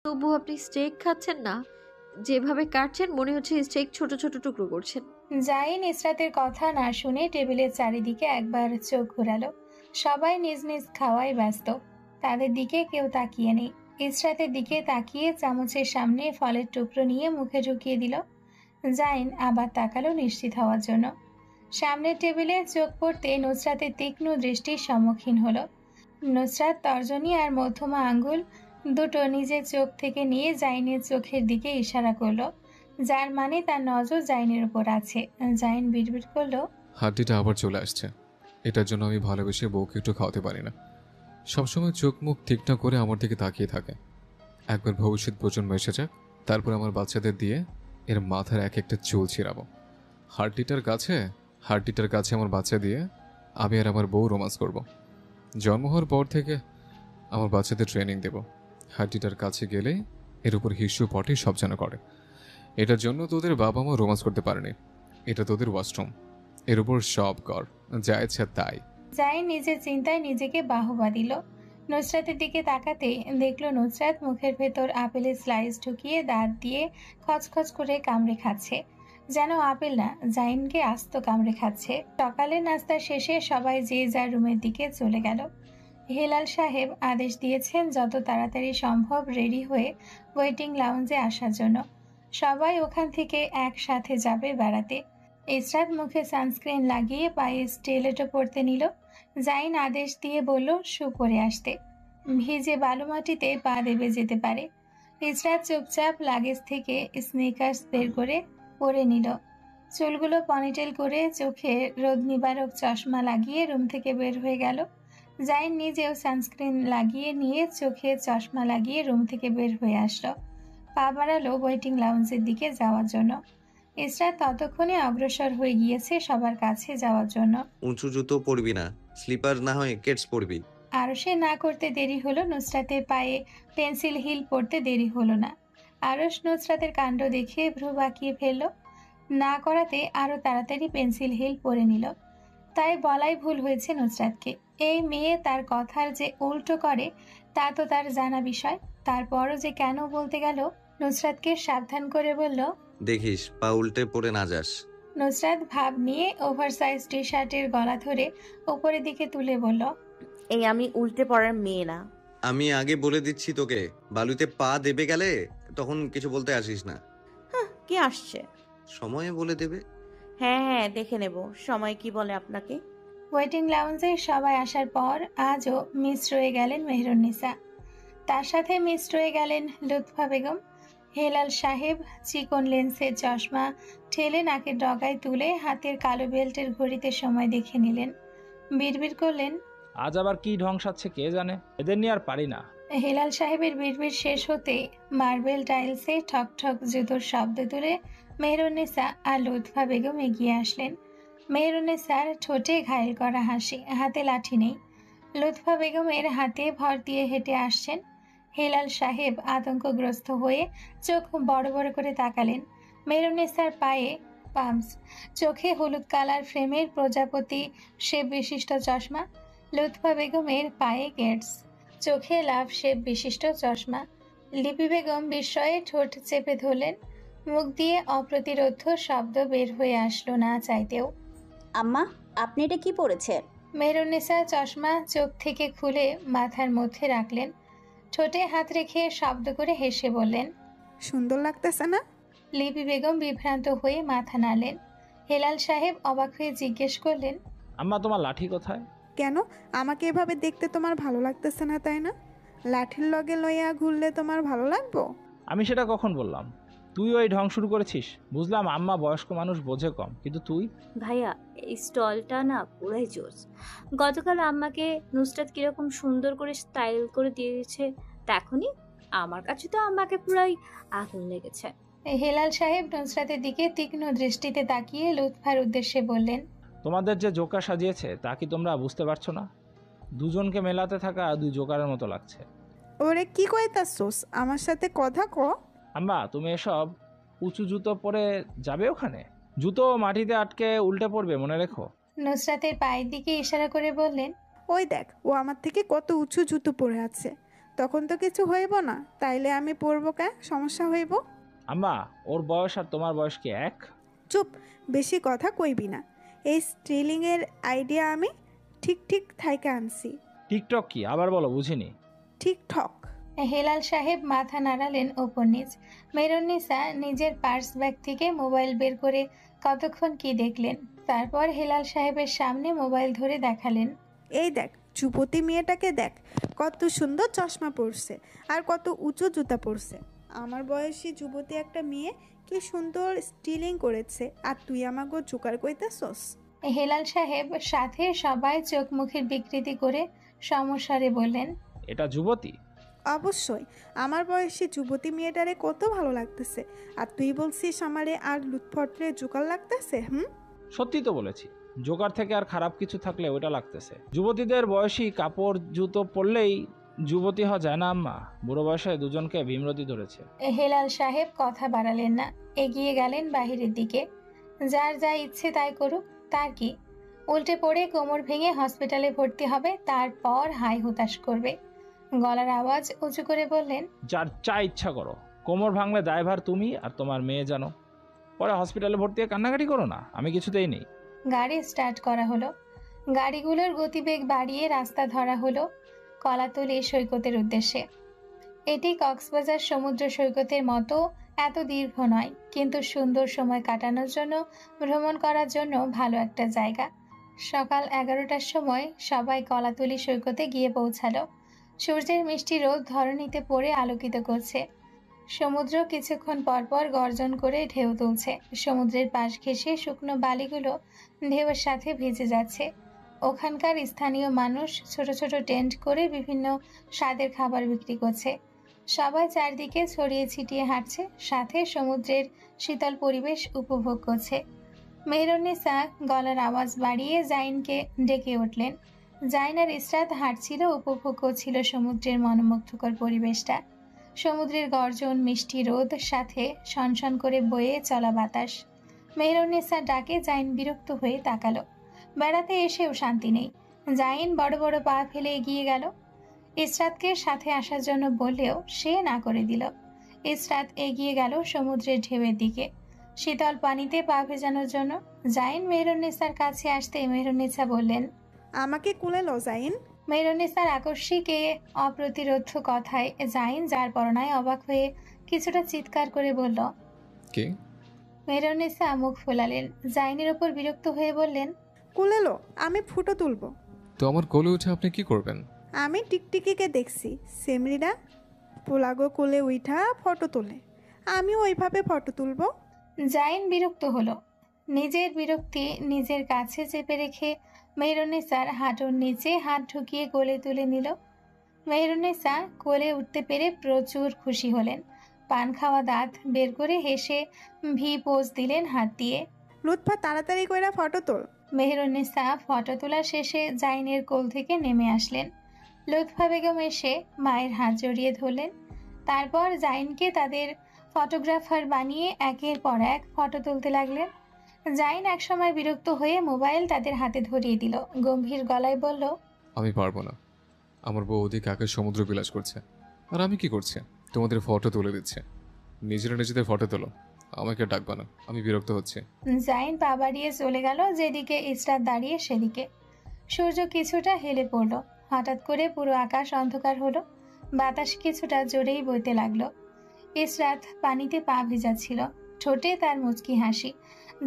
তবু আপনি স্টেক খাচ্ছেন না? যেভাবে কাটছেন মনে হচ্ছে স্টেক ছোট ছোট টুকরো করছেন। জাইন ইসরাতের কথা না শুনে টেবিলের চারিদিকে একবার চোখ ঘোরালো। সবাই নিজ নিজ খাওয়ায় ব্যস্ত, তাদের দিকে কেউ তাকিয়ে নেই। ইসরাতের দিকে তাকিয়ে চামচের সামনে ফলের টুকরো নিয়ে মুখে ঢুকিয়ে দিল। জাইন আবার তাকালো নিশ্চিত হওয়ার জন্য। সামনের টেবিলে চোখ পড়তে নুসরাতের তীক্ষ্ণ দৃষ্টির সম্মুখীন হলো। নুসরাত তর্জনী আর মধ্যমা আঙ্গুল দুটো নিজের চোখ থেকে নিয়ে জাইনের চোখের দিকে ইশারা করলো, যার মানে তার নজর জাইনের উপর আছে। জাইন বিড়বিড় করলো, হাড্ডিটা আবার চলে আসছে। এটার জন্য আমি ভালোবেসে বউকে একটু খাওয়াতে পারি না। সবসময় চোখ মুখ ঠিক না করে আমার দিকে তাকিয়ে থাকে। একবার ভবিষ্যৎ প্রজন্ম এসে যাক, তারপর আমার বাচ্চাদের দিয়ে এর মাথার এক একটা চুল ছিঁড়াবো। হাড্ডিটার কাছে আমার বাচ্চা দিয়ে আমি আর আমার বউ রোমান্স করব। জন্ম হওয়ার পর থেকে আমার বাচ্চাদের ট্রেনিং দেব। হাড্ডিটার কাছে গেলে এর উপর হিস্যু পটে সব যেন করে। এটার জন্য তোদের বাবা মা রোমান্স করতে পারেনি। এটা তোদের ওয়াশরুম, এর উপর সব কর, যা ইচ্ছা তাই। জাইন নিজের চিন্তায় নিজেকে বাহবা দিল। নুসরাতের দিকে তাকাতে দেখলো নুসরাত মুখের ভেতর আপেলের স্লাইস ঢুকিয়ে দাঁত দিয়ে খচখচ করে কামড়ে খাচ্ছে, যেন আপেল না, জাইনকে আস্ত কামড়ে খাচ্ছে। সকালের নাস্তা শেষে সবাই যে যার রুমের দিকে চলে গেল। হেলাল সাহেব আদেশ দিয়েছেন যত তাড়াতাড়ি সম্ভব রেডি হয়ে ওয়েটিং লাউঞ্জে আসার জন্য। সবাই ওখান থেকে একসাথে যাবে বেড়াতে। ইসরাত মুখে সানস্ক্রিন লাগিয়ে পায়ে স্টিলেটো পরতে নিল। জাইন আদেশ দিয়ে বলল শু পরে আসতে, ভিজে বালু মাটিতে পা দেবে যেতে পারে। ইসরাত চুপচাপ লাগেজ থেকে স্নিকার্স বের করে পরে নিল। চুলগুলো পনিটেল করে চোখে রোদ নিবারক চশমা লাগিয়ে রুম থেকে বের হয়ে গেল। জাইন নিজেও সানস্ক্রিন লাগিয়ে নিয়ে চোখে চশমা লাগিয়ে রুম থেকে বের হয়ে আসলো। পা বাড়ালো ওয়েটিং লাউঞ্জের দিকে যাওয়ার জন্য। ইসরাত ততক্ষণে অগ্রসর হয়ে গিয়েছে সবার কাছে যাওয়ার জন্য। উঁচু জুতো পরবি না, স্লিপার না হয় কেটস পরবি। আরশে না করতে দেরি হলো, নুসরাতের পায়ে পেন্সিল হিল পড়তে দেরি হলো না। আরশ নুসরাতের কাণ্ড দেখে ভ্রু বাঁকিয়ে ফেলল, না করাতে আরো তাড়াতাড়ি পেন্সিল হিল পরে নিল। তাই বলাই ভুল হয়েছে নুসরাতকে। এই মেয়ে তার কথার যে উল্টো করে তা তো তার জানা বিষয়। তারপরও যে কেন বলতে গেল, নুসরাতকে সাবধান করে বলল, দেখিস পা উল্টে পড়ে না যাস। নুসরাত ভাব নিয়ে ওভারসাইজ টি শার্টের গলা ধরে উপরের দিকে তুলে বলল, এই আমি উল্টে পড়ার মেয়ে না। আমি আগে বলে দিচ্ছি তোকে, বালুতে পা দেবে গেলে তখন কিছু বলতে আসিস না। কে আসছে? সময়ে বলে দেবে। হ্যাঁ হ্যাঁ, দেখে নেব সময় কি বলে আপনাকে। ওয়েটিং লাউঞ্জে সবাই আসার পর আজও মিস রয়ে গেলেন মেহেরুন্নিসা। তার সাথে মিস রয়ে গেলেন লুৎফা বেগম। হেলাল সাহেব চিকন লেন্সের চশমা ঠেলে নাকের ডগায় তুলে হাতের কালো বেল্টের ঘড়িতে সময় দেখে নিলেন। বিড়বিড় করলেন, আজ আবার কি ঢং সাজছে কে জানে, এদের নিয়ে আর পারি না। হেলাল সাহেবের বিড়বিড় শেষ হতে মার্বেল টাইলসে ঠক ঠক জুতোর শব্দ তুলে মেহেরুন্নিসা আর লুৎফা বেগম এগিয়ে আসলেন। মেহেরুন্নিসার ঠোঁটে ঘায়েল করা হাসি, হাতে লাঠি নেই। লুৎফা বেগমের হাতে ভর দিয়ে হেঁটে আসছেন। হেলাল সাহেব আতঙ্কগ্রস্ত হয়ে চোখ বড় বড় করে তাকালেন। মেহেরুন্নিসার পায়ে পাম্পস, চোখে হলুদ কালার ফ্রেমের প্রজাপতি শেপ বিশিষ্ট চশমা। লুৎফা বেগমের পায়ে গেটস, চোখে লাভ শেপ বিশিষ্ট চশমা। লিপি বেগম বিস্ময়ে ঠোঁট চেপে ধরলেন। মুখ দিয়ে অপ্রতিরোধ্য শব্দ বের হয়ে আসলো না চাইতেও। আম্মা, আপনি এটা কি পরেছেন? মেহেরুন্নিসা চশমা চোখ থেকে খুলে মাথার মধ্যে রাখলেন। ঠোঁটে হাত রেখে শব্দ করে হেসে বললেন, সুন্দর লাগতেছে না? লিপি বেগম বিভ্রান্ত হয়ে মাথা নাড়লেন। হেলাল সাহেব অবাক হয়ে জিজ্ঞেস করলেন, আম্মা তোমার লাঠি কোথায়? কেন, আমাকে এভাবে দেখতে তোমার ভালো লাগতেছে না তাই না? লাঠির লগে লইয়া ঘুরলে তোমার ভালো লাগবো? আমি সেটা কখন বললাম? তুই ওই ঢং শুরু করেছিস। বুঝলাম আম্মা বয়স্ক মানুষ, বোঝে কম, কিন্তু তুই। ভাইয়া, এই স্টলটা না পুরাই জোস। গতকাল আম্মাকে নুসরাত কিরকম সুন্দর করে স্টাইল করে দিয়েছে দেখনি? আমার কাছে তো আম্মাকে পুরাই আগুন লেগেছে। হেলাল সাহেব নুসরাতের দিকে তীক্ষ্ণ দৃষ্টিতে তাকিয়ে লুৎফার উদ্দেশ্যে বললেন, তোমাদের যে জোকার সাজিয়েছে তা কি তোমরা বুঝতে পারছো না? দুজনকে মেলাতে থাকা দুই জোকারের মতো লাগছে। ওরে কি কইতাছোস, আমার সাথে কথা ক। আম্মা তুমি এসব উঁচু জুতো পরে যাবে ওখানে? জুতো মাটিতে আটকে উল্টে পড়বে, মনে রেখো। নুসরাতের পায়ের দিকে ইশারা করে বললেন, ওই দেখ, ও আমার থেকে কত উঁচু জুতো পরে আছে। তখন তো কিছু হইব না, তাইলে আমি পড়বো কে, সমস্যা হইব? আম্মা, ওর বয়স আর তোমার বয়স কি এক? চুপ, বেশি কথা কইবি না। এই স্টিলিংয়ের আইডিয়া আমি ঠিক ঠিক থাইকে আনছি। টিকটক কি আবার বলো, বুঝিনি। ঠিকঠক। হেলাল সাহেব মাথা নাড়ালেন ওপর নিচ। মেহরুন্নিসা নিজের পার্স ব্যাগ থেকে মোবাইল বের করে কতক্ষণ কি দেখলেন, তারপর হেলাল সাহেবের সামনে মোবাইল ধরে দেখালেন। এই দেখ, যুবতী মেয়েটাকে দেখ, কত সুন্দর চশমা পরছে আর কত উঁচু জুতা পরছে। আমার বয়সী যুবতী একটা মেয়ে কি সুন্দর স্টিলিং করেছে, আর তুই আমাকে জোকার কইতাছস? হেলাল সাহেব সাথে সবাই চোখ মুখের বিকৃতি করে সমস্যারে বললেন, এটা যুবতী? অবশ্যই, আমার বয়সী যুবতী মেয়েটারে কত ভালো লাগতেছে, আর তুই বলছিস আমারে আর লুৎফটরে জোকার লাগতেছে? সত্যি তো বলেছি, জোকার থেকে আর খারাপ কিছু থাকলে ওটা লাগতেছে। যুবতীদের বয়সী কাপড় জুতো পরলেই যুবতী হওয়া যায় না আম্মা। বুড়ো বয়সে দুজনকে ভীমরতি ধরেছে। হেলাল সাহেব কথা বাড়ালেন না, এগিয়ে গেলেন বাহিরের দিকে। যার যা ইচ্ছে তাই করুক, তার কি? উল্টে পড়ে কোমর ভেঙে হসপিটালে ভর্তি হবে, তারপর হাই হুতাশ করবে। গলার আওয়াজ উঁচু করে বললেন, যার যা ইচ্ছা করো, কোমর ভাঙলে দায়ভার তুমি আর তোমার মেয়ে জানো। পরে হসপিটালে ভর্তি হয়ে কান্নাকাটি করো না, আমি কিছুতেই নেই। গাড়ি স্টার্ট করা হলো। গাড়িগুলোর গতিবেগ বাড়িয়ে রাস্তা ধরা হলো কলাতলি সৈকতের উদ্দেশ্যে। এটি কক্সবাজার সমুদ্র সৈকতের মতো এত দীর্ঘ নয়, কিন্তু সুন্দর সময় কাটানোর জন্য, ভ্রমণ করার জন্য ভালো একটা জায়গা। সকাল 11টার সময় সবাই কলাতলি সৈকতে গিয়ে পৌঁছালো। সূর্যের মিষ্টি রোদ ধরণীতে পড়ে আলোকিত করছে। সমুদ্র কিছুক্ষণ পরপর গর্জন করে ঢেউ তুলছে। সমুদ্রের পাশ ঘেঁষে শুকনো বালিগুলো ঢেউয়ের সাথে ভিজে যাচ্ছে। ওখানকার স্থানীয় মানুষ ছোট ছোট টেন্ট করে বিভিন্ন স্বাদের খাবার বিক্রি করছে। সবাই চারদিকে ছড়িয়ে ছিটিয়ে হাঁটছে, সাথে সমুদ্রের শীতল পরিবেশ উপভোগ করছে। মেহরুন্নিসা গলার আওয়াজ বাড়িয়ে জাইনকে ডেকে উঠলেন। জাইন আর ইসরাত হাঁটছিল, উপভোগ করছিল সমুদ্রের মনোমুগ্ধকর পরিবেশটা। সমুদ্রের গর্জন, মিষ্টি রোদ, সাথে শনশন করে বয়ে চলা বাতাস। মেহরুন্নিসা ডাকে জাইন বিরক্ত হয়ে তাকালো। বেড়াতে এসেও শান্তি নেই। জাইন বড় বড় পা ফেলে এগিয়ে গেল। ইসরাতকে সাথে আসার জন্য বললেও সে না করে দিল। ইসরাত এগিয়ে গেল সমুদ্রের ঢেউয়ের দিকে, শীতল পানিতে পা ভেজানোর জন্য। জাইন মেহরুন্নিসার কাছে আসতে মেহরুন্নিসা বললেন, আমাকে কোলে লো জাইন। মেহরুন্নিসার আকস্মিক অপ্রতিরোধ কথায় জাইন যার পরনায় অবাক হয়ে কিছুটা চিৎকার করে বলল, কে? মেহরুন্নিসা মুখ ফোলালেন। জাইনের ওপর বিরক্ত হয়ে বললেন, কোলে লো, আমি ফুটো তুলবো। তো আমার কোলে উঠে আপনি কি করবেন? আমি টিকটিকিকে দেখছি সেমরিরা পোলাগো কোলে উইঠা ফটো তোলে, আমি ওইভাবে ফটো তুলবো। জাইন বিরক্ত হলো। নিজের বিরক্তি নিজের কাছে চেপে রেখে মেহরুন্নিসার হাঁটুর নিচে হাত ঢুকিয়ে কোলে তুলে নিল। মেহরুন্নিসা কোলে উঠতে পেরে প্রচুর খুশি হলেন। পান খাওয়া দাঁত বের করে হেসে ভি পোজ দিলেন হাত দিয়ে। লুৎফা, তাড়াতাড়ি কইরা ফটো তোল। মেহরুন্নিসা ফটো তোলা শেষে জাইনের কোল থেকে নেমে আসলেন। লুৎফা বেগম এসে মায়ের হাত জড়িয়ে ধরলেন। তারপর জাইনকে তাদের ফটোগ্রাফার বানিয়ে একের পর এক ফটো তুলতে লাগলেন। জাইন একসময় বিরক্ত হয়ে মোবাইল তাদের হাতে ধরিয়ে দিল। গম্ভীর গলায় বলল, আমি পারবো না। আমার বউ ওদিকে আকাশ সমুদ্র বিলাস করছে, আর আমি কি করছি? তোমাদের ফটো তুলে দিচ্ছে। নিজেরা নিজেদের ফটো তোলো, আমাকে ডাকবা না, আমি বিরক্ত হচ্ছি। জাইন পা বাড়িয়ে চলে গেল যেদিকে ইসরাত দাঁড়িয়ে সেদিকে। সূর্য কিছুটা হেলে পড়ল। হঠাৎ করে পুরো আকাশ অন্ধকার হলো। বাতাস কিছুটা জোরেই বইতে লাগলো। ইসরাত পানিতে পা ভিজাচ্ছিল, ঠোঁটে তার মুচকি হাসি।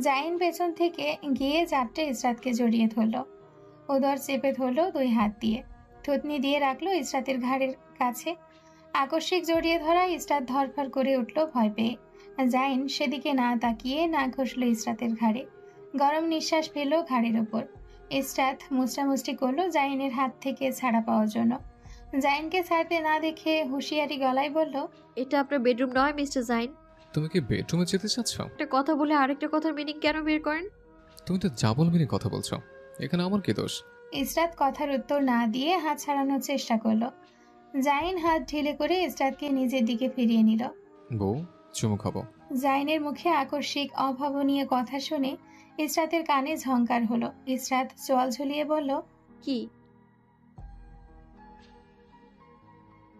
জাইন পেছন থেকে গিয়ে চাপটে ইসরাতকে জড়িয়ে ধরল। উদর চেপে ধরলো দুই হাত দিয়ে, থুতনি দিয়ে রাখলো ইসরাতের ঘাড়ের কাছে। আকস্মিক জড়িয়ে ধরা ইসরাত ধরফর করে উঠল ভয় পেয়ে। জাইন সেদিকে না তাকিয়ে না ঘষল ইসরাতের ঘাড়ে। গরম নিঃশ্বাস ফেলল ঘাড়ের ওপর। ইসরাত মুচড়ামুচড়ি করলো জাইনের হাত থেকে ছাড়া পাওয়ার জন্য। জাইনকে ছাড়তে না দেখে হুঁশিয়ারি গলায় বলল, এটা আপনার বেডরুম নয় মিস্টার জাইন। তুমি কি বেডরুমে যেতে চাচ্ছ? একটা কথা বলে আরেকটা কথার মিনিং কেন বের করেন? তুমি তো যা বলবে না কথা বলছো, এখানে আমার কি দোষ? ইসরাত কথার উত্তর না দিয়ে হাত ছাড়ানোর চেষ্টা করলো। জাইন হাত ঢিলে করে ইসরাতকে নিজের দিকে ফিরিয়ে নিল। বউ, চুমু খাবো। জাইনের মুখে আকস্মিক অভাবনীয় কথা শুনে ইসরাতের কানে ঝংকার হলো। ইসরাত চোয়াল ঝুলিয়ে বলল, কি?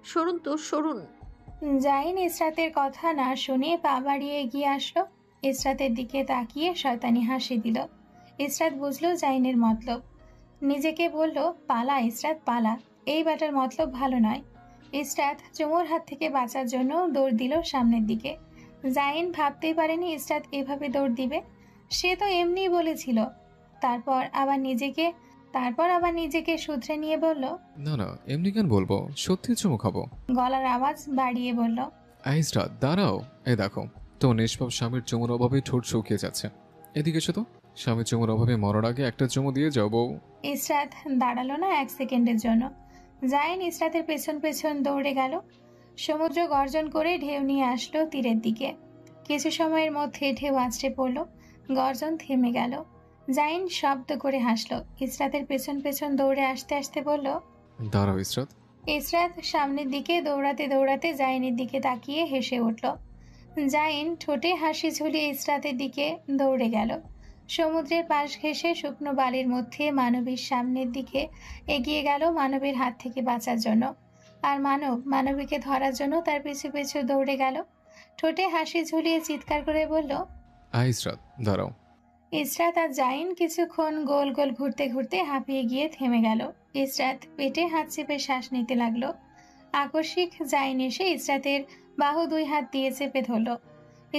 সরুন তো, সরুন। জাইন ইসরাতের কথা না শুনে পা বাড়িয়ে এগিয়ে আসলো। ইসরাতের দিকে তাকিয়ে শয়তানি হাসি দিল। ইসরাত বুঝলো জাইনের মতলব। নিজেকে বলল, পালা ইসরাত পালা, এই ব্যাটার মতলব ভালো নয়। ইসরাত চুমুর হাত থেকে বাঁচার জন্য দৌড় দিল সামনের দিকে। জাইন ভাবতেই পারেনি ইসরাত এভাবে দৌড় দিবে। সে তো এমনিই বলেছিল। তারপর আবার নিজেকে শুধরে নিয়ে বলল, না না, এমনি কেন বলবো, সত্যি চুমু খাবো। গলার আওয়াজ বাড়িয়ে বলল, আইসরা দাঁড়াও, এই দেখো তোমার নিষ্পাপ স্বামীর চুমুর অভাবে ঠোঁট শুকিয়ে যাচ্ছে। এদিকে এসো তো, স্বামীর চুমুর অভাবে মরার আগে একটা চুমু দিয়ে যাও বউ। ইসরাত দাঁড়ালো না এক সেকেন্ডের জন্য। জাইন ইসরাতের পেছন পেছন দৌড়ে গেল। সমুদ্র গর্জন করে ঢেউ নিয়ে আসলো তীরের দিকে। কিছু সময়ের মধ্যে ঢেউ আছড়ে পড়ল, গর্জন থেমে গেল। জাইন শব্দ করে হাসলো। ইসরাতের পেছন পেছন দৌড়ে আসতে আসতে বলল, দাঁড়াও ইসরাত। ইসরাত সামনের দিকে দৌড়াতে দৌড়াতে জাইনের দিকে তাকিয়ে হেসে উঠল। জাইন ঠোঁটে হাসি ঝুলিয়ে ইসরাতের দিকে দৌড়ে গেল। সমুদ্রের পাশ ঘেঁষে শুকনো বালির মধ্যে মানবীর সামনের দিকে এগিয়ে গেল মানবের হাত থেকে বাঁচার জন্য। আর মানবীকে ধরার জন্য তার পিছু পিছু দৌড়ে গেল। ঠোঁটে হাসি ঝুলিয়ে চিৎকার করে বলল, ইসরাত দাঁড়াও। ইসরাত আর জাইন কিছুক্ষণ গোল গোল ঘুরতে ঘুরতে হাঁপিয়ে গিয়ে থেমে গেল। ইসরাত পেটে হাত চেপে শ্বাস নিতে লাগলো। আকস্মিক জাইন এসে ইসরাতের বাহু দুই হাত দিয়ে চেপে ধরল।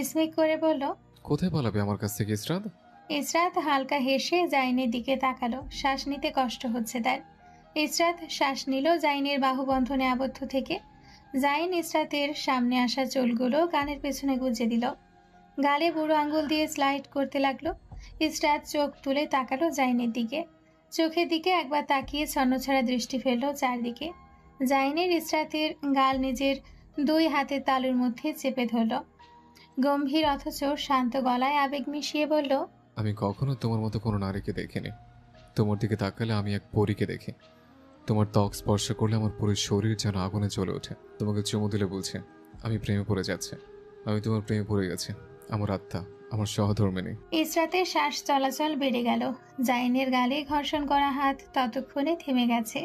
স্মিক করে বলল, কোথায় পালাবে আমার কাছ থেকে ইসরাত? ইসরাত হালকা হেসে জাইনের দিকে তাকালো। শ্বাস নিতে কষ্ট হচ্ছে তার। ইসরাত শ্বাস নিল জাইনের বাহু বন্ধনে আবদ্ধ থেকে। জাইন ইসরাতের সামনে আসা চুলগুলো কানের পেছনে গুজে দিল। গালে বুড়ো আঙ্গুল দিয়ে স্লাইড করতে লাগলো। ইসরাত চোখ তুলে তাকালো জাইনের দিকে। চোখের দিকে একবার তাকিয়ে ছন্নছাড়া দৃষ্টি ফেলল চারদিকে। জাইনের ইসরাতের গাল নিজের দুই হাতের তালুর মধ্যে চেপে ধরল। গম্ভীর অথচ শান্ত গলায় আবেগ মিশিয়ে বলল, আমি কখনো তোমার মতো কোনো নারীকে দেখিনি। তোমার দিকে তাকালে আমি এক পরীকে দেখি। তোমার ত্বক স্পর্শ করলে আমার পুরো শরীর যেন আগুনে জ্বলে ওঠে। তোমাকে চুমু দিলে বলছে আমি প্রেমে পড়ে যাচ্ছে। আমি তোমার প্রেমে পড়ে গেছি, আমার আত্মা, আমার সহধর্মিনী। ইসরাতের শ্বাস চলাচল বেড়ে গেল। জাইনের গালে ঘর্ষণ করা হাত ততক্ষণে থেমে গেছে।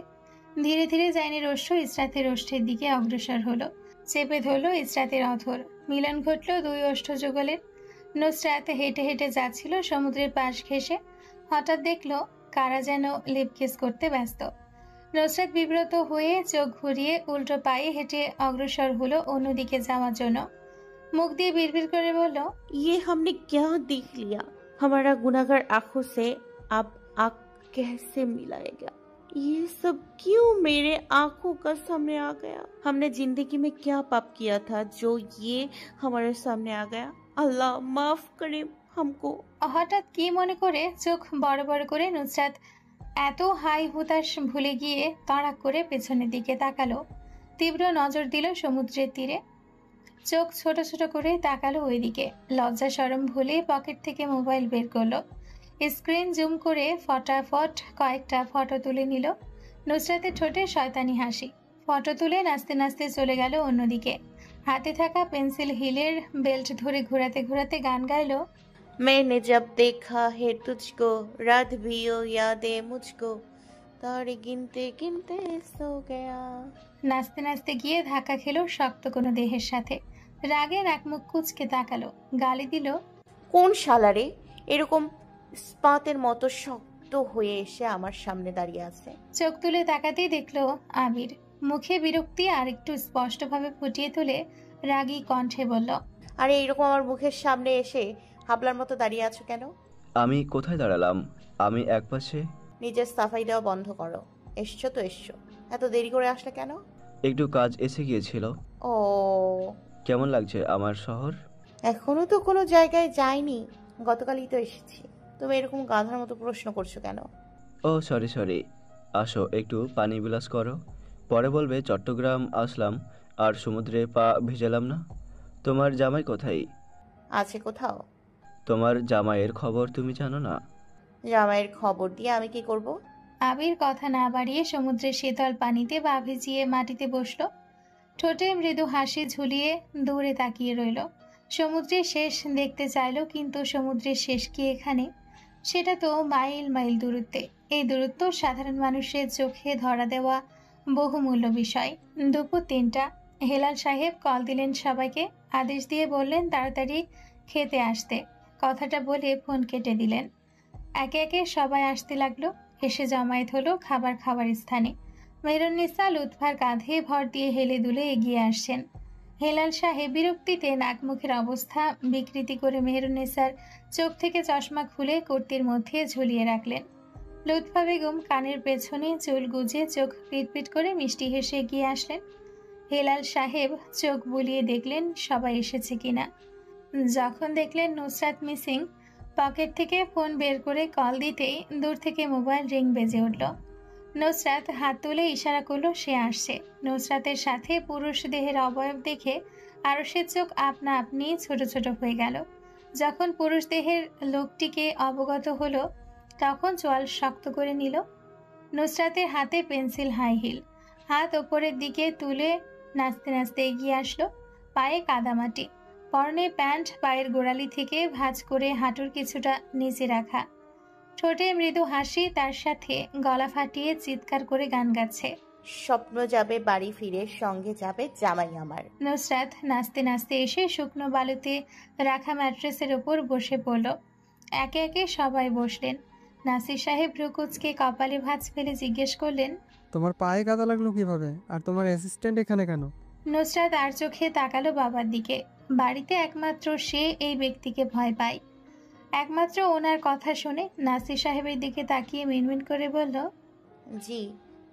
ধীরে ধীরে জাইনের ওষ্ঠ ইসরাতের ওষ্ঠের দিকে অগ্রসর হলো। চেপে ধরলো ইসরাতের অধর। মিলন ঘটল দুই ওষ্ঠ যুগলের। নুসরাত হেঁটে হেঁটে যাচ্ছিল সমুদ্রের পাশ ঘেঁষে। হঠাৎ দেখলো কারা যেন লিপ কিস করতে ব্যস্ত। নুসরাত বিব্রত হয়ে চোখ ঘুরিয়ে উল্টো পায়ে হেঁটে অগ্রসর হলো অন্যদিকে যাওয়ার জন্য। মুখ দিয়ে বিড়বিড় করে বলল, ये हमने क्या देख लिया? हमारा गुनाहगार आंखों से अब आंख कैसे मिलाएगा? ये सब क्यों मेरे आंखों का सामने आ गया? हमने जिंदगी में क्या पाप किया था जो ये हमारे सामने आ गया? अल्लाह माफ करे हमको। হঠাৎ কি মনে করে চোখ বড় বড় করে নুসরাত এত হাই হুতাশ ভুলে গিয়ে তাড়া করে পেছনের দিকে তাকালো। তীব্র নজর দিল সমুদ্রের তীরে। চোখ ছোট ছোট করে তাকালো ওইদিকে। লজ্জা শরম ভুলে পকেট থেকে মোবাইল বের করলো। স্ক্রিন জুম করে ফটাফট কয়েকটা ফটো তুলে নিল। নুসরাতের ঠোঁটে শয়তানি হাসি। ফটো তুলে নাচতে নাচতে চলে গেল অন্যদিকে। হাতে থাকা পেন্সিল হিলের বেল্ট ধরে ঘোরাতে ঘোরাতে গান গাইলো, मैंने जब देखा है तुझको रात भी ओ यादें मुझको तारे गिनते गिनते सो गया। নাচতে নাচতে গিয়ে ধাক্কা খেলো শক্ত কোনো দেহের সাথে। রাগে নাক মুখ কুচকে তাকালো। গালি দিল, কোন শালারে এরকম ইস্পাতের মতো শক্ত হয়ে এসে আমার সামনে দাঁড়িয়ে আছে? চোখ তুলে তাকাতেই দেখলো আবির। মুখে বিরক্তি আর একটু স্পষ্টভাবে ফুটিয়ে তুলে রাগী কণ্ঠে বলল, আরে এরকম আমার মুখের সামনে এসে হাবলার মতো দাঁড়িয়ে আছো কেন? আমি কোথায় দাঁড়ালাম? আমি একপাশে। নিজের সাফাই দেওয়া বন্ধ করো। এসছো তো এসছো, এত দেরি করে আসলে কেন? একটু কাজ এসে গিয়েছিল। ও, কেমন লাগছে আমার শহর? এখনো তো কোনো জায়গায় যাইনি, গতকালই তো এসেছি। তুমি এরকম গাধার মতো প্রশ্ন করছো কেন? ও সরি, আসো একটু পানি বিলাস করো। পরে বলবে চট্টগ্রাম আসলাম আর সমুদ্রে পা ভেজালাম না। তোমার জামাই কোথায়? আছে কোথাও? তোমার জামাইয়ের খবর তুমি জানো না? জামাইয়ের খবর দিয়ে আমি কি করব? আবির কথা না বাড়িয়ে সমুদ্রের শীতল পানিতে পা ভিজিয়ে মাটিতে বসলো। ঠোঁটে মৃদু হাসি ঝুলিয়ে দূরে তাকিয়ে রইল। সমুদ্রের শেষ দেখতে চাইলো, কিন্তু সমুদ্রের শেষ কি এখানে? সেটা তো মাইল মাইল দূরত্বে। এই দূরত্ব সাধারণ মানুষের চোখে ধরা দেওয়া বহুমূল্য বিষয়। দুপুর ৩টা। হেলাল সাহেব কল দিলেন সবাইকে, আদেশ দিয়ে বললেন তাড়াতাড়ি খেতে আসতে। কথাটা বলে ফোন কেটে দিলেন। একে একে সবাই আসতে লাগলো। এসে জমায়েত হলো খাবার খাওয়ার স্থানে। মেহেরুন্নিসা লুৎফার কাঁধে ভর দিয়ে হেলে দুলে এগিয়ে আসছেন। হেলাল সাহেব বিরক্তিতে নাক মুখের অবস্থা বিকৃতি করে মেহেরুন্নিসার চোখ থেকে চশমা খুলে কুর্তির মধ্যে ঝুলিয়ে রাখলেন। লুৎফা বেগম কানের পেছনে চুল গুজে চোখ পিটপিট করে মিষ্টি হেসে এগিয়ে আসলেন। হেলাল সাহেব চোখ বুলিয়ে দেখলেন সবাই এসেছে কিনা। যখন দেখলেন নুসরাত মিসিং, পকেট থেকে ফোন বের করে কল দিতেই দূর থেকে মোবাইল রিং বেজে উঠল। নুসরাত হাত তুলে ইশারা করলো সে আসছে। নুসরাতের সাথে পুরুষ দেহের অবয়ব দেখে আরশের চোখ আপনা আপনি ছোট ছোট হয়ে গেল। যখন পুরুষ দেহের লোকটিকে অবগত হলো তখন চোয়াল শক্ত করে নিল। নুসরাতের হাতে পেন্সিল হাই হিল, হাত ওপরের দিকে তুলে নাচতে নাচতে এগিয়ে আসলো। পায়ে কাদামাটি, পরনে প্যান্ট পায়ের গোড়ালি থেকে ভাঁজ করে হাঁটুর কিছুটা নিচে রাখা, ঠোঁটে মৃদু হাসি, তার সাথে গলা ফাটিয়ে চিৎকার করে গান গাচ্ছে। স্বপ্ন যাবে বাড়ি ফিরে, সঙ্গে যাবে জামাই আমার। নুসরাত নাচতে নাচতে এসে শুকনো বালুতে রাখা ম্যাট্রেসের ওপর বসে পড়ল। একে একে সবাই বসলেন। নাসির সাহেব রুকুজকে কপালে ভাঁজ ফেলে জিজ্ঞেস করলেন, তোমার পায়ে কাদা লাগলো কিভাবে, আর তোমার অ্যাসিস্ট্যান্ট এখানে কেন? নুসরাত আর চোখে তাকালো বাবার দিকে। বাড়িতে একমাত্র সে এই ব্যক্তিকে ভয় পায়। একমাত্র ওনার কথা শুনে নাসির সাহেবের দিকে তাকিয়ে মিনমিন করে বলল, জি,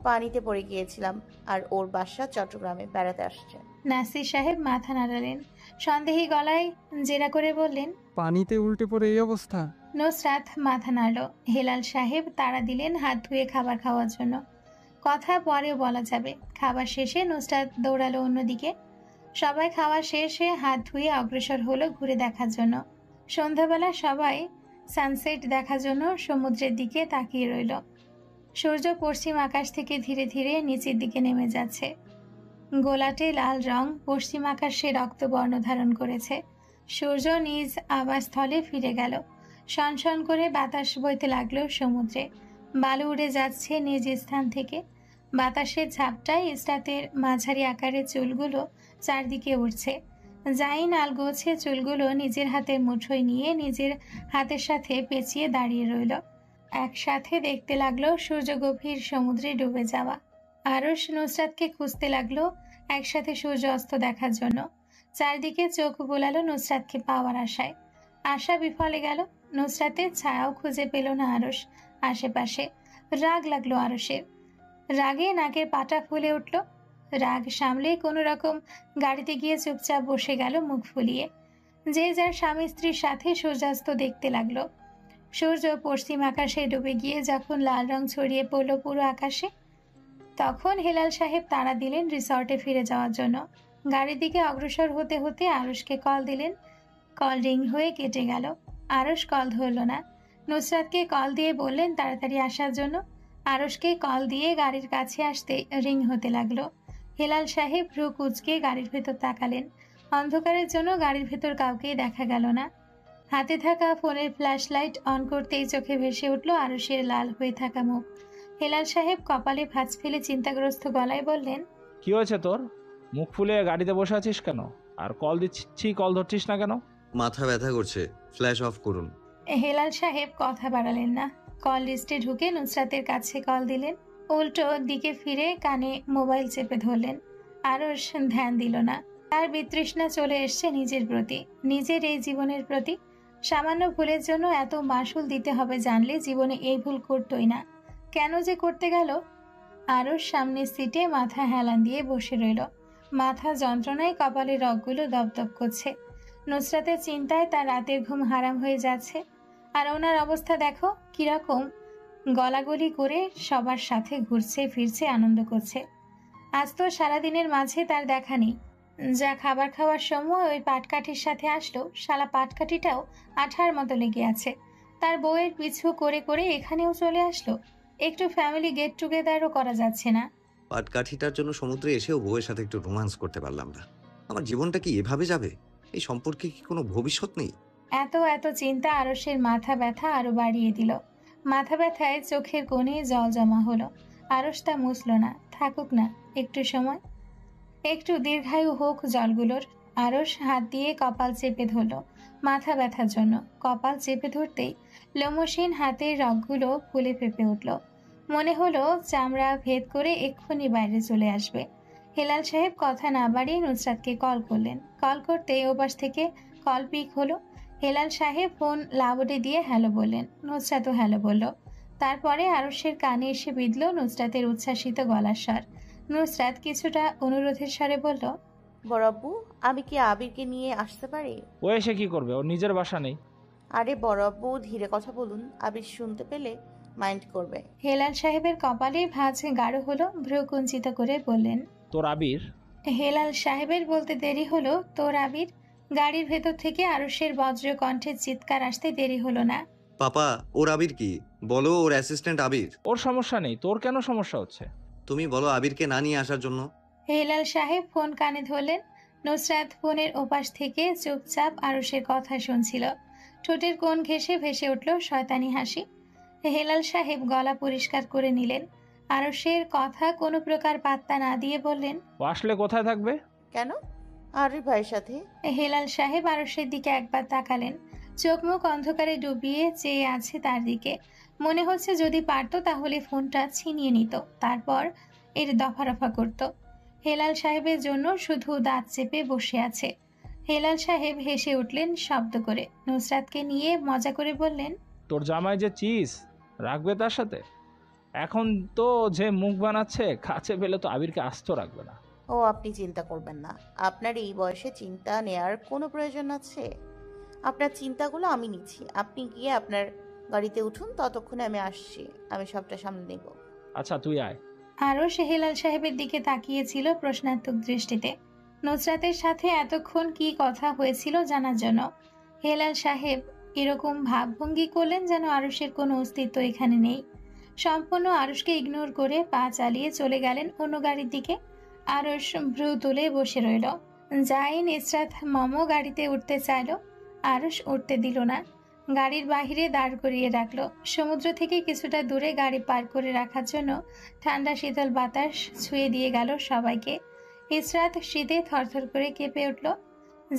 পানিতে পড়ে গিয়েছিলাম, আর ওর বাসা চট্টগ্রামে বেড়াতে আসছে। নাসির সাহেব মাথা নাড়ালেন, সন্দেহী গলায় জেরা করে বললেন, পানিতে উল্টে পড়ে এই অবস্থা? নুসরাত মাথা নাড়ল। হেলাল সাহেব তাড়া দিলেন হাত ধুয়ে খাবার খাওয়ার জন্য। কথা পরেও বলা যাবে। খাবার শেষে নুসরাত দৌড়ালো অন্যদিকে। সবাই খাওয়া শেষে হাত ধুয়ে অগ্রসর হলো ঘুরে দেখার জন্য। সন্ধ্যাবেলা সবাই সানসেট দেখার জন্য সমুদ্রের দিকে তাকিয়ে রইল। সূর্য পশ্চিম আকাশ থেকে ধীরে ধীরে নিচের দিকে নেমে যাচ্ছে। গোলাটে লাল রং পশ্চিম আকাশে রক্তবর্ণ ধারণ করেছে। সূর্য নিজ আবাসস্থলে ফিরে গেল। শনশন করে বাতাস বইতে লাগলো সমুদ্রে। বালু উড়ে যাচ্ছে নিজ স্থান থেকে। বাতাসের ঝাপটায় ইসরাতের মাঝারি আকারের চুলগুলো চারদিকে উড়ছে। জাইন আলগোছে চুলগুলো নিজের হাতের মুঠোয় নিয়ে নিজের হাতের সাথে পেঁচিয়ে দাঁড়িয়ে রইল। একসাথে দেখতে লাগলো সূর্য গভীর সমুদ্রে ডুবে যাওয়া। আরশ নুসরাতকে খুঁজতে লাগলো একসাথে সূর্য অস্ত দেখার জন্য। চারদিকে চোখ বোলালো নুসরাতকে পাওয়ার আশায়। আশা বিফলে গেল। নুসরাতের ছায়াও খুঁজে পেল না আরশ আশেপাশে। রাগ লাগলো আরশের। রাগে নাকের পাটা ফুলে উঠল। রাগ সামলে কোনো রকম গাড়িতে গিয়ে চুপচাপ বসে গেল মুখ ফুলিয়ে। যে যার স্বামী স্ত্রীর সাথে সূর্যাস্ত দেখতে লাগলো। সূর্য পশ্চিম আকাশে ডুবে গিয়ে যখন লাল রং ছড়িয়ে পড়ল পুরো আকাশে, তখন হেলাল সাহেব তাড়া দিলেন রিসর্টে ফিরে যাওয়ার জন্য। গাড়ির দিকে অগ্রসর হতে হতে আরশকে কল দিলেন। কল রিং হয়ে কেটে গেল। আরশ কল ধরল না। নুসরাতকে কল দিয়ে বললেন তাড়াতাড়ি আসার জন্য। আরশকে কল দিয়ে গাড়ির কাছে আসতে রিং হতে লাগলো। হেলাল সাহেব ভ্রু কুঁচকে গাড়ির ভেতর তাকালেন। অন্ধকারের জন্য গাড়ির ভেতর কাউকেই দেখা গেল না। হাতে থাকা ফোনের ফ্ল্যাশ লাইট অন করতেই চোখে ভেসে উঠল আরশের লাল হয়ে থাকা মুখ। হেলাল সাহেব কপালে ভাঁজ ফেলে চিন্তাগ্রস্ত গলায় বললেন, কি হয়েছে তোর? মুখ ফুলে গাড়িতে বসে আছিস কেন? আর কল দিচ্ছি, কল ধরছিস না কেন? মাথা ব্যথা করছে, ফ্ল্যাশ অফ করুন। হেলাল সাহেব কথা বাড়ালেন না। কল লিস্টে ঢুকে নুসরাতের কাছে কল দিলেন। উল্টো দিকে ফিরে কানে মোবাইল চেপে ধরলেন। আরশ ধ্যান দিল না। তার বিতৃষ্ণা চলে এসছে নিজের প্রতি, নিজের এই জীবনের প্রতি। সামান্য ভুলের জন্য এত মাসুল দিতে হবে জানলে জীবনে এই ভুল করতই না। কেন যে করতে গেল? আরশ সামনের সিটে মাথা হেলান দিয়ে বসে রইল। মাথা যন্ত্রণায় কপালের রগগুলো দপদপ করছে। নুসরাতের চিন্তায় তার রাতের ঘুম হারাম হয়ে যাচ্ছে। আর ওনার অবস্থা দেখো কিরকম, গলাগলি করে সবার সাথে ঘুরছে ফিরছে, আনন্দ করছে। আজ তো সারাদিনের মাঝে তার দেখা নেই। যা খাবার খাওয়ার সময় ওই পাটকাঠির সাথে আসলো, শালা পাটকাঠিটাও আঠার মতো লেগে আছে। তার বউয়ের পিছু করে করে এখানেও চলে আসলো। একটু ফ্যামিলি গেট টুগেদারও করা যাচ্ছে না। পাটকাঠিটার জন্য সমুদ্রে এসেও বউয়ের সাথে একটু রোমান্স করতে পারলাম না। আমার জীবনটা কি এভাবে যাবে? এই সম্পর্কে কি কোনো ভবিষ্যৎ নেই? এত এত চিন্তা আরশের মাথা ব্যথা আরো বাড়িয়ে দিল। মাথা ব্যথায় চোখের কোণে জল জমা হলো। আরস তা মুছল না, থাকুক না একটু সময়, একটু দীর্ঘায়ু হোক জলগুলোর। আরস হাত দিয়ে কপাল চেপে ধরল মাথা ব্যথার জন্য। কপাল চেপে ধরতেই লোমসীন হাতের রগগুলো ফুলে ফেঁপে উঠল। মনে হলো চামড়া ভেদ করে এক্ষুনি বাইরে চলে আসবে। হেলাল সাহেব কথা না বাড়িয়ে নুসরাতকে কল করলেন। কল করতে ওপাশ থেকে কল পিক হলো। হেলাল সাহেব ফোন লাউডে দিয়ে হ্যালো বললেন। নুসরাতও হ্যালো বলল। তারপরে আরশের কানে এসে বিঁধল নুসরাতের উচ্ছ্বাসিত গলার স্বর। নুসরাত কিছুটা অনুরোধের স্বরে বলল, বড় আব্বু, আমি কি আবিরকে নিয়ে আসতে পারি? ও এসে কি করবে? ওর নিজের বাসা নেই। আরে বড় আব্বু, ধীরে কথা বলুন, আবির শুনতে পেলে মাইন্ড করবে। হেলাল সাহেবের কপালে ভাঁজ গাঢ় হলো। ভ্রু কুঞ্চিত করে বললেন, তোর আবির? হেলাল সাহেবের বলতে দেরি হলো, তোর আবির? গাড়ির ভেতর থেকে আরশের বজ্র কণ্ঠের চিৎকার আসতে দেরি হলো না। পাপা, ওর আবির কি? বলো ওর অ্যাসিস্ট্যান্ট আবির। ওর সমস্যা নেই, তোর কেন সমস্যা হচ্ছে? তুমি বলো আবিরকে না নিয়ে আসার জন্য। হেলাল সাহেব ফোন কানে ধরলেন। নুসরাত ফোনের ওপাশ থেকে চুপচাপ আরশের কথা শুনছিল। ঠোঁটের কোণ ঘেঁষে ভেসে উঠল শয়তানি হাসি। হেলাল সাহেব গলা পরিষ্কার করে নিলেন। আরশের কথা কোনো প্রকার পাত্তা না দিয়ে বললেন, ও আসলে কোথায় থাকবে? কেন? আরিফ ভাইয়ের সাথে। হেলাল সাহেব আরশের দিকে একবার তাকালেন। চোখ মুখ অন্ধকারে ডুবিয়ে চেয়ে আছে তার দিকে। মনে হচ্ছে যদি পারতো তাহলে ফোনটা ছিনিয়ে নিত, তারপর এর দফারফা করত। হেলাল সাহেবের জন্য শুধু দাঁত চেপে বসে আছে। হেলাল সাহেব হেসে উঠলেন শব্দ করে। নুসরাতকে নিয়ে মজা করে বললেন, তোর জামাই যে চিজ, রাখবে তার সাথে? এখন তো যে মুখ বানাচ্ছে, কাছে পেলে তো আবিরকে আস্ত রাখবে না। ও, আপনি চিন্তা করবেন না, আপনার এই বয়সে চিন্তা নেয়ার কোনো প্রয়োজন আছে? আপনার চিন্তাগুলো আমি নিচ্ছি। আপনি গিয়ে আপনার গাড়িতে উঠুন, ততক্ষণে আমি আসছি। আমি সবটা সামনে নেব। আচ্ছা, তুই আয়। আরও সে হেলাল সাহেবের দিকে তাকিয়েছিল প্রশ্নাত্মক দৃষ্টিতে। নুসরাতের সাথে এতক্ষণ কি কথা হয়েছিল জানার জন্য। হেলাল সাহেব এরকম ভাবভঙ্গি করলেন যেন আরুষের কোনো অস্তিত্ব এখানে নেই। সম্পূর্ণ আরুষকে ইগনোর করে পা চালিয়ে চলে গেলেন অন্য গাড়ির দিকে। আরুষ ভ্রু তুলে বসে রইল। জাইন ইসরাত মমো গাড়িতে উঠতে চাইল, আরুষ উঠতে দিল না। গাড়ির বাহিরে দাঁড় করিয়ে রাখলো। সমুদ্র থেকে কিছুটা দূরে গাড়ি পার করে রাখার জন্য ঠান্ডা শীতল বাতাস ছুঁয়ে দিয়ে গেল সবাইকে। ইসরাত শীতে থরথর করে কেঁপে উঠল।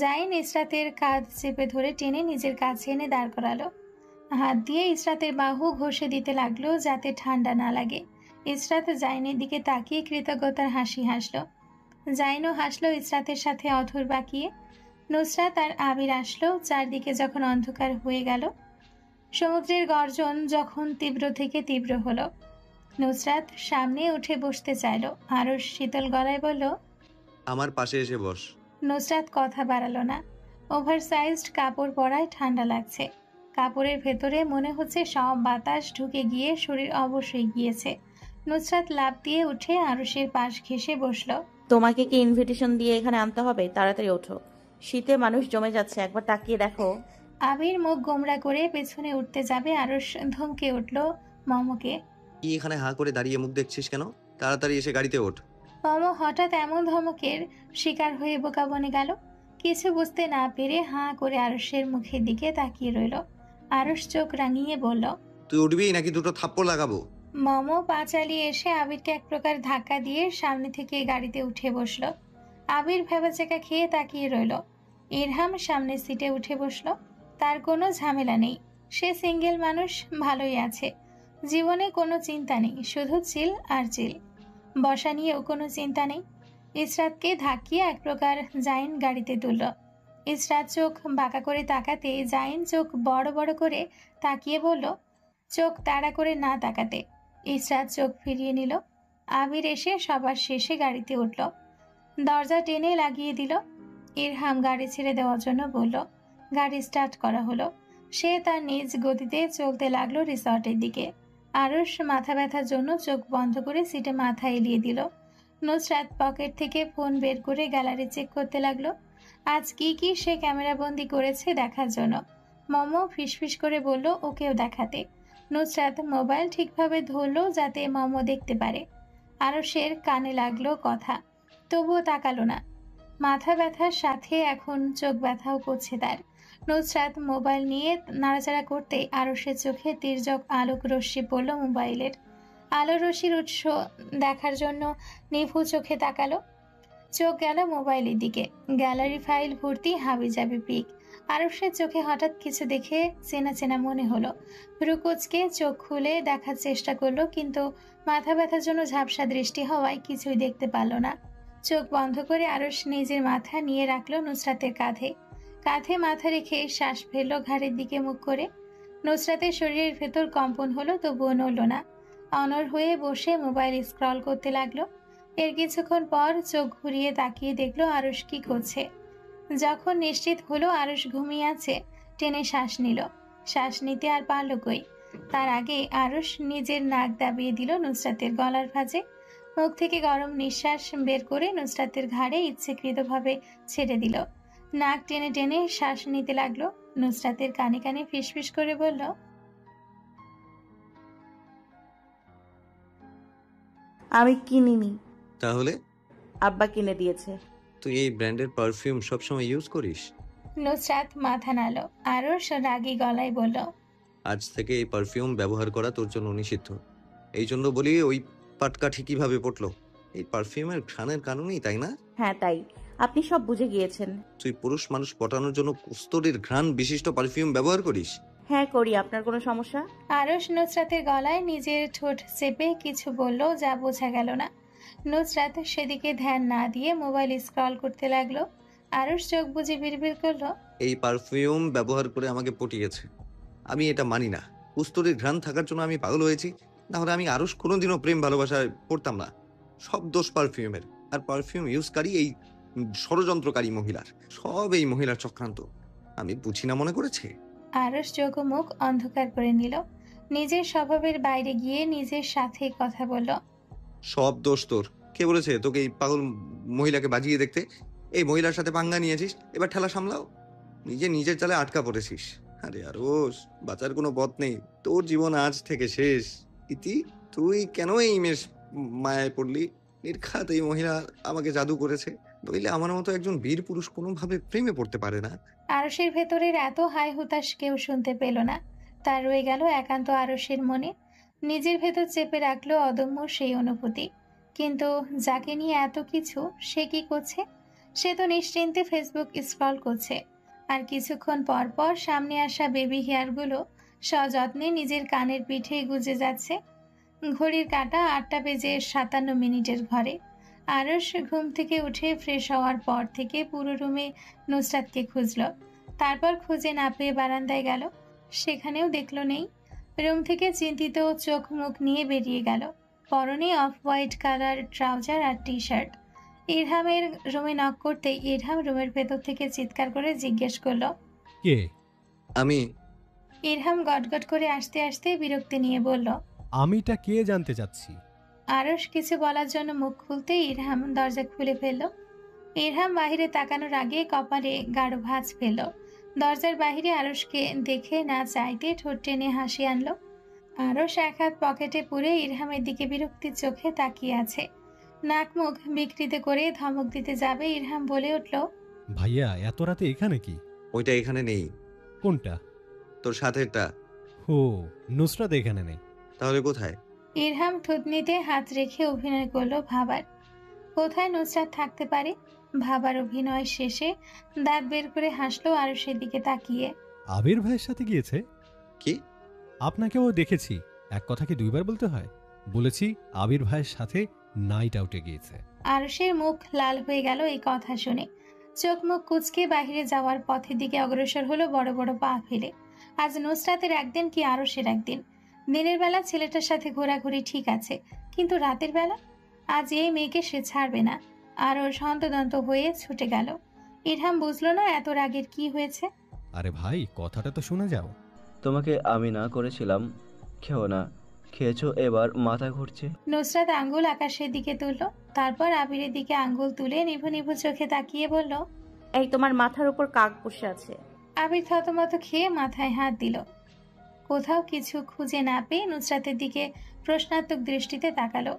জাইন ইসরাতের কাঁধ চেপে ধরে টেনে নিজের কাছে এনে দাঁড় করালো। হাত দিয়ে ইসরাতের বাহু ঘষে দিতে লাগলো যাতে ঠান্ডা না লাগে। ইসরাত জাইনের দিকে তাকিয়ে কৃতজ্ঞতার হাসি হাসলো। জাইনও হাসলো ইসরাতের সাথে অধর বাঁকিয়ে। নুসরাত আর আবির আসলো। চারদিকে যখন অন্ধকার হয়ে গেল, সমুদ্রের গর্জন যখন তীব্র থেকে তীব্র হলো, নুসরাত সামনে উঠে বসতে চাইলো। আরও শীতল গলায় বলল, আমার পাশে এসে বস। নুসরাত কথা বাড়ালো না। ওভারসাইজড কাপড় পরায় ঠান্ডা লাগছে। কাপড়ের ভেতরে মনে হচ্ছে সব বাতাস ঢুকে গিয়ে শরীর অবশ্যই গিয়েছে। নুসরাত লাফ দিয়ে উঠে আরুষের পাশ ঘেঁষে বসলো। তোমাকে কি ইনভিটেশন দিয়ে এখানে আনতে হবে? তাড়াতাড়ি ওঠো, শীতে মানুষ জমে যাচ্ছে, একবার তাকিয়ে দেখো। আবির মুখ গোমরা করে পেছনে উঠতে যাবে, আরুষ ধমকে উঠল মমকে। কি এখানে হাঁ করে দাঁড়িয়ে মুখ দেখছিস কেন? তাড়াতাড়ি এসে গাড়িতে ওঠ। মম হঠাৎ এমন ধমকের শিকার হয়ে বোকা বনে গেল। কিছু বুঝতে না পেরে হাঁ করে আরুষের মুখের দিকে তাকিয়ে রইল। আরুষ চোখ রাঙিয়ে বলল, তুই উঠবি নাকি দুটো থাপ্পড় লাগাবো? মম পা চালিয়ে এসে আবিরকে এক প্রকার ধাক্কা দিয়ে সামনে থেকে গাড়িতে উঠে বসলো। আবির ভেবাচেকা খেয়ে তাকিয়ে রইল। ইরহাম সামনের সিটে উঠে বসলো। তার কোনো ঝামেলা নেই, সে সিঙ্গেল মানুষ, ভালোই আছে। জীবনে কোনো চিন্তা নেই, শুধু চিল আর চিল। বসা নিয়েও কোনো চিন্তা নেই। ইসরাতকে ধাক্কিয়ে এক প্রকার জাইন গাড়িতে তুলল। ইসরাত চোখ বাঁকা করে তাকাতে জাইন চোখ বড় বড় করে তাকিয়ে বলল, চোখ তাড়া করে না তাকাতে। ইসরাত চোখ ফিরিয়ে নিল। আবির এসে সবার শেষে গাড়িতে উঠল। দরজা টেনে লাগিয়ে দিল। ইরহাম গাড়ি ছেড়ে দেওয়ার জন্য বলল। গাড়ি স্টার্ট করা হলো। সে তার নিজ গতিতে চলতে লাগলো রিসর্টের দিকে। আরুষ মাথা ব্যথার জন্য চোখ বন্ধ করে সিটে মাথা এলিয়ে দিল। নুসরাত পকেট থেকে ফোন বের করে গ্যালারি চেক করতে লাগলো। আজ কি কি সে ক্যামেরাবন্দি করেছে দেখার জন্য। মমো ফিসফিস করে বলল ওকেও দেখাতে। নুসরাত মোবাইল ঠিকভাবে ধরলো যাতে মমো দেখতে পারে। আরুষের কানে লাগলো কথা, তবুও তাকালো না। মাথা ব্যথার সাথে এখন চোখ ব্যথাও করছে তার। নুসরাত মোবাইল নিয়ে নাড়াচাড়া করতে আরুষের চোখে তির্যক আলোক রশ্মি পড়ল মোবাইলের। আলো রশির উৎস দেখার জন্য নিভু চোখে তাকালো। চোখ গেল মোবাইলের দিকে। গ্যালারি ফাইল ভর্তি হাবিজাবি পিক। আরুষের চোখে হঠাৎ কিছু দেখে চেনা চেনা মনে হলো। ভ্রুকুচকে চোখ খুলে দেখার চেষ্টা করলো, কিন্তু মাথা ব্যথার জন্য ঝাপসা দৃষ্টি হওয়ায় কিছুই দেখতে পারল না। চোখ বন্ধ করে আরুষ নিজের মাথা নিয়ে রাখলো নুসরাতের কাঁধে। কাঁধে মাথা রেখে শ্বাস ফেললো ঘাড়ের দিকে মুখ করে। নুসরাতের শরীরের ভেতর কম্পন হলো, তবুও নড়ল না। অনড় হয়ে বসে মোবাইল স্ক্রল করতে লাগলো। এর কিছুক্ষণ পর চোখ ঘুরিয়ে তাকিয়ে দেখলো আরুষ কি করছে। যখন নিশ্চিত হলো আরুষ ঘুমিয়ে আছে, টেনে শ্বাস নিল। শ্বাস নিতে আর পারল কই। তার আগে আরুষ নিজের নাক দাবিয়ে দিল নুসরাতের গলার ভাঁজে। মুখ থেকে গরম নিঃশ্বাস বের করে নুসরাতের ঘাড়ে ইচ্ছেকৃতভাবে ছেড়ে দিল। নাক টেনে টেনে শ্বাস নিতে লাগলো। নুসরাতের কানে কানে ফিসফিস করে বলল, আমি কিনিনি, তাহলে আব্বা কিনে দিয়েছে। তুই এই ব্র্যান্ডের পারফিউম সবসময় ইউজ করিস? নুসরাত মাথা নাড়ল। আরুষ রাগী গলায় বলল, আজ থেকে এই পারফিউম ব্যবহার করা তোর জন্য নিষিদ্ধ। এই জন্য বলি ওই পাটকাঠি কিভাবে পড়লো? এই পারফিউমের ঘ্রাণের কারণেই, তাই না? হ্যাঁ তাই, আপনি সব বুঝে গিয়েছেন। তুই পুরুষ মানুষ পটানোর জন্য কস্তুরীর ঘ্রাণ বিশিষ্ট পারফিউম ব্যবহার করিস? হ্যাঁ করি, আপনার কোনো সমস্যা? আরুষ নুসরাতের গলায় নিজের ঠোঁট চেপে কিছু বলল, যা বোঝা গেল না। নুসরাত সেদিকে ধ্যান না দিয়ে মোবাইল স্ক্রল করতে লাগলো। আরুষ চোখ বুজে বিড়বিড় করলো, এই পারফিউম ব্যবহার করে আমাকে পটিয়েছে। আমি এটা মানি না। কস্তুরীর ঘ্রাণ থাকার জন্য আমি পাগল হয়েছি, না হলে আমি আরুষ কোনোদিনও প্রেম ভালোবাসায় পড়তাম না। সব দোষ পারফিউমের, আর পারফিউম ইউজকারী এই ষড়যন্ত্রকারী মহিলার। সব এই মহিলার চক্রান্ত। আমি বুঝি না মনে করেছে। আরুষ চোখ ও মুখ অন্ধকার করে নিল। নিজের স্বভাবের বাইরে গিয়ে নিজের সাথে কথা বলল, সব দোষ তোর। কে বলেছে তোকে এই পাগল মহিলাকে বাজিয়ে দেখতে? এই মহিলার সাথে পাঙ্গা নিয়েছিস, এবার ঠেলা সামলাও। নিজের চালে আটকা পড়েছিস। আরে আরুষ, বাঁচার কোনো পথ নেই। তোর জীবন আজ থেকে শেষ। ইতি, তুই কেন এই মেষ মায়ায় পড়লি? নির্ঘাত এই মহিলা আমাকে জাদু করেছে। নইলে আমার মতো একজন বীর পুরুষ কোনোভাবে প্রেমে পড়তে পারে না। আরুষের ভেতরের এত হাই হুতাশ কেউ শুনতে পেল না। তার রয়ে গেল একান্ত আরুষের মনে। নিজের ভেতর চেপে রাখলো অদম্য সেই অনুভূতি। কিন্তু যাকে নিয়ে এত কিছু, সে কি করছে? সে তো নিশ্চিন্তে ফেসবুক স্ক্রল করছে। আর কিছুক্ষণ পর পর সামনে আসা বেবি হেয়ারগুলো সযত্নে নিজের কানের পিঠে গুজে যাচ্ছে। ঘড়ির কাঁটা 8:57 ঘরে। আরুষ ঘুম থেকে উঠে ফ্রেশ হওয়ার পর থেকে পুরো রুমে নুসরাতকে খুঁজল। তারপর খুঁজে না পেয়ে বারান্দায় গেল, সেখানেও দেখল নেই। রুম থেকে চিন্তিত চোখ মুখ নিয়ে বেরিয়ে গেল। পরনে অফ হোয়াইট কালার ট্রাউজার আর টি শার্ট। ইরহামের রুমে নক করতে ইরহাম রুমের ভেতর থেকে চিৎকার করে জিজ্ঞেস করলো, কে? আমি। ইরহাম গটগট করে আসতে আসতে বিরক্তি নিয়ে বলল, আমিটা কে জানতে চাচ্ছি। আরুষ কিছু বলার জন্য মুখ খুলতে ইরহাম দরজা খুলে ফেলল। ইরহাম বাহিরে তাকানোর আগে কপালে গাঢ় ভাঁজ ফেলল। দরজার বাহিরে আরুষকে দেখে না চাইতে ঠোঁট টেনে হাসি আনলো। আরুষ এক হাত পকেটে পুরে ইরহামের দিকে বিরক্তির চোখে তাকিয়ে আছে। নাক মুখ বিকৃত করে ধমক দিতে যাবে ইরহাম বলে উঠল, ভাইয়া এত রাতে এখানে কি? ওইটা এখানে নেই। কোনটা? তোর সাথেরটা। ও, নুসরাত এখানে নেই। তাহলে কোথায়? ইরহাম থুতনিতে হাত রেখে অভিনয় করলো ভাবার। কোথায় নুসরাত থাকতে পারে? ভাবার অভিনয় শেষে দাঁত বের করে হাসলো আরুষের দিকে তাকিয়ে। আবির ভাইয়ের সাথে গিয়েছে। কি? আপনাকেও দেখেছি। এক কথা কি দুইবার বলতে হয়? বলেছি আবির ভাইয়ের সাথে নাইট আউটে গিয়েছে। আরুষের মুখ লাল হয়ে গেল এই কথা শুনে। চোখ মুখ কুচকে বাহিরে যাওয়ার পথের দিকে অগ্রসর হলো বড় বড় পা ফেলে। আজ নুসরাতের একদিন কি আরুষের একদিন। দিনের বেলা ছেলেটার সাথে ঘোরাঘুরি ঠিক আছে, কিন্তু রাতের বেলা আজ এই মেয়েকে সে ছাড়বে না। আরুষ হন্তদন্ত হয়ে ছুটে গেল। ইরহাম বুঝলো না এত রাগের কি হয়েছে। আরে ভাই, কথাটা তো শুনে যাও। তোমাকে আমি না করেছিলাম খেও না, খেয়েছো, এবার মাথা ঘুরছে। নুসরাত আঙ্গুল আকাশের দিকে তুলল, তারপর আবিরের দিকে আঙ্গুল তুলে নিভু নিভু চোখে তাকিয়ে বলল, এই তোমার মাথার উপর কাক বসে আছে। আবির থতমত খেয়ে মাথায় হাত দিল। কোথাও কিছু খুঁজে না পেয়ে নুসরাতের দিকে প্রশ্নাত্মক দৃষ্টিতে তাকালো।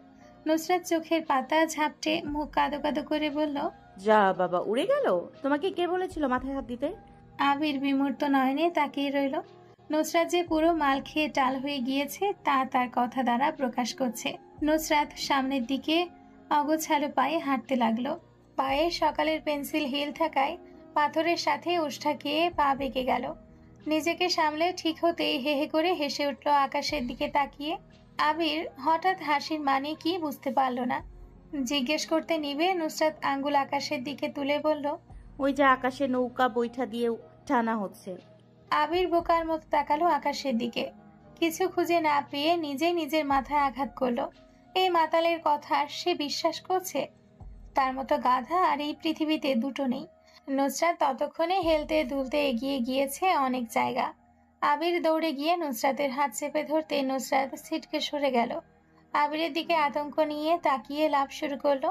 নুসরাত চোখের পাতা ঝাপটে মুখ কাদো কাদো করে বলল, যা বাবা, উড়ে গেল। তোমাকে কে বলেছিল মাথায় হাত দিতে? আবির বিমূর্ত নয়নে তাকিয়ে রইল। নুসরাত যে পুরো মাল খেয়ে টাল হয়ে গিয়েছে তা তার কথা দ্বারা প্রকাশ করছে। নুসরাত সামনের দিকে অগোছালো পায়ে হাঁটতে লাগলো। পায়ে সকালের পেন্সিল হিল থাকায় পাথরের সাথে উষ্ঠা খেয়ে পা বেঁকে গেল। নিজেকে সামলে ঠিক হতেই হে হে করে হেসে উঠল আকাশের দিকে তাকিয়ে। আবির হঠাৎ হাসির মানে কি বুঝতে পারল না। জিজ্ঞেস করতে নিবে নুসরাত আঙ্গুল আকাশের দিকে তুলে বলল, ওই যে আকাশে নৌকা বৈঠা দিয়ে টানা হচ্ছে। আবির বোকার মতো তাকালো আকাশের দিকে। কিছু খুঁজে না পেয়ে নিজেই নিজের মাথায় আঘাত করলো। এই মাতালের কথা সে বিশ্বাস করছে? তার মতো গাধা আর এই পৃথিবীতে দুটো নেই। নুসরাত ততক্ষণে হেলতে দুলতে এগিয়ে গিয়েছে অনেক জায়গা। আবির দৌড়ে গিয়ে নুসরাতের হাত চেপে ধরতে নুসরাত ছিটকে সরে গেল। আবিরের দিকে আতঙ্ক নিয়ে তাকিয়ে লাফ শুরু করলো।